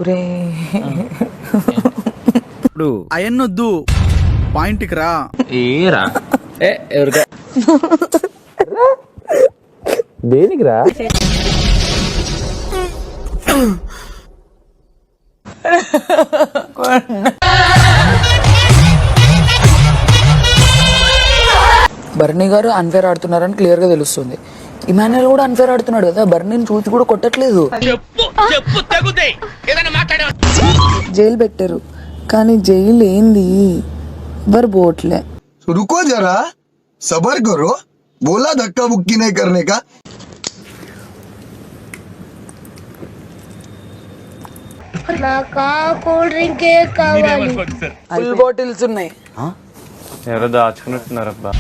ఒరే ఇప్పుడు అయన్నొద్దు పాయింట్కి రా. ఏరా ఎవరికా దేనికి రా? బర్నీ గారు అన్ఫేర్ ఆడుతున్నారని క్లియర్ గా తెలుస్తుంది. ఇమాన్యుయల్ కూడా అన్ఫేర్ ఆడుతున్నాడు కదా, బర్నీని చూసి కూడా కొట్టట్లేదు. జైలు పెట్టారు కానీ జైలు ఏంది బర్ బోట్లే. रुको जरा सबर करो, बोला धक्का बुक्की नहीं करने का. కూల్ డ్రింక్ కావాలి. ఫుల్ బాటిల్స్ ఉన్నాయి. ఎవరో దాచుకున్నట్టున్నారబ్బా.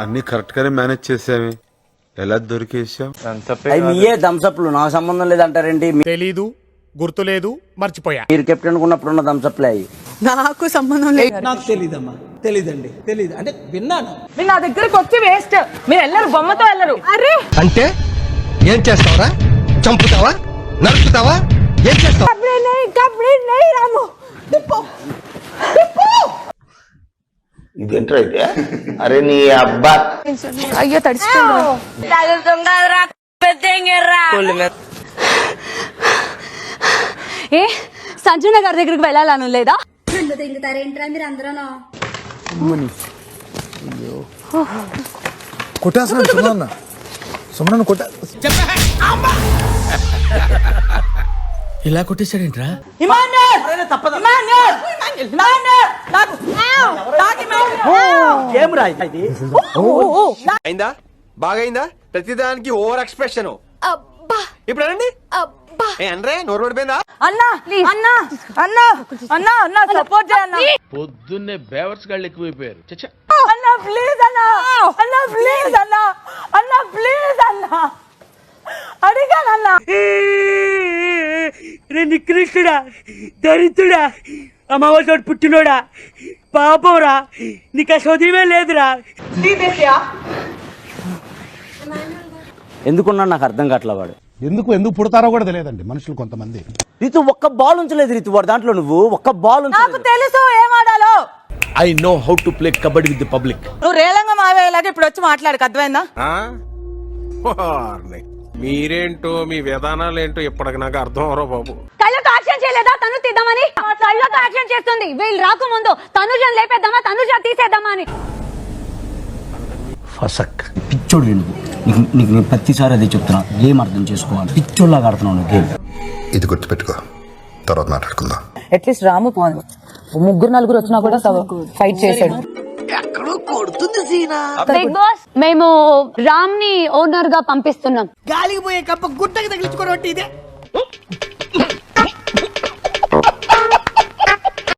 అన్ని కరెక్ట్ గానే మేనేజ్ చేసామే, ఎలా దొరికేసాం? మీయే థమ్స్అప్లు, నాకు సంబంధం లేదంటారేంటి? తెలీదు, గుర్తులేదు, మర్చిపోయా. మీరు కెప్టెన్ ఉన్నప్పుడున్న థమ్స్అప్లే అయ్యి. నాకు సంబంధం లేదు. నాకు తెలీదమ్మా, తెలీదండి, తెలీదు అంటే విన్నాను. మీరు నా దగ్గరకు వచ్చి వేస్ట్. మీరు వెళ్ళరు, బొమ్మతో వెళ్ళరు. అరే అంటే ఏం చేస్తావరా? చంపుతావా? నరుకుతావా? ఏం చేస్తావు? ఇదేంట్రా అయితే? అరే నీ అబ్బా అయ్యో తడిచిపోయింది. ఏ సంజన గారి దగ్గరికి వెళ్ళాలను లేదా? కొట్టేస్తున్నాను సుమన్న, సుమన్న కొట్ట. ఇలా కొట్టేశాడేంట్రా? అయిందా? బాగైందా? ప్రతిదానికి ఓవర్ ఎక్స్ప్రెషన్. ఇప్పుడు అనండి. అంటే నోరు పడిపోయిందా? అన్నా అన్నా అన్నా అన్నా అన్నా సపోర్ట్ చేయన్నా. పొద్దున్నే బేవర్స్ గాళ్ళు ఎక్కువైపోయారు. అన్నా ప్లీజ్ అన్నా, అన్నా ప్లీజ్ అన్నా, అన్నా ప్లీజ్ అన్నా అడిగానన్నా. నికృష్టుడా, దరిద్రుడా, అమావాసోడు పుట్టినోడా, పాపంరా, నీకు ఆ సోదరిమే లేదురా. ఎందుకున్నా నాకు అర్థం కావట్లే. వాడు ఎందుకు పుడతారో కూడా తెలియదండి మనుషులు కొంతమంది. రీతు ఒక్క బాల్ ఉంచలేదు. రీతు వాడు దాంట్లో నువ్వు ఒక్క బాల్ నాకు తెలుసు ఏం ఆడాలో. I know how to play kabaddi with the public. నువ్వు రేలంగా మావేలాగా ఇప్పుడు వచ్చి మాట్లాడక, అర్థమైందా? మీరేంటో మీ విధానాలు ఏంటో ఇప్పటికి నాకు అర్థం అవరో బాబు. కళ్ళకు యాక్షన్ చేయలేదా తను తీద్దామని? కళ్ళకు యాక్షన్ చేస్తుంది. వీళ్ళు రాకముందు తనుజను లేపేద్దామా, తనుజ తీసేద్దామా అని. ఫసక్ పిచ్చోడు నువ్వు. నీకు నేను ప్రతిసారి అదే చెప్తున్నా, గేమ్ అర్థం చేసుకోవాలి. పిచ్చోళ్ళగా ఆడుతున్నావు నువ్వు గేమ్. ఇది గుర్తుపెట్టుకో, తర్వాత మాట్లాడుకుందాం. అట్లీస్ట్ రాము ముగ్గురు నలుగురు వచ్చినా కూడా ఫైట్ చేశాడు. బిగ్ బాస్, మేము రామ్ ని ఓనర్ గా పంపిస్తున్నాం. గాలికి పోయే కప్ప గుట్టకి తగిలించుకోవడం ఇదే.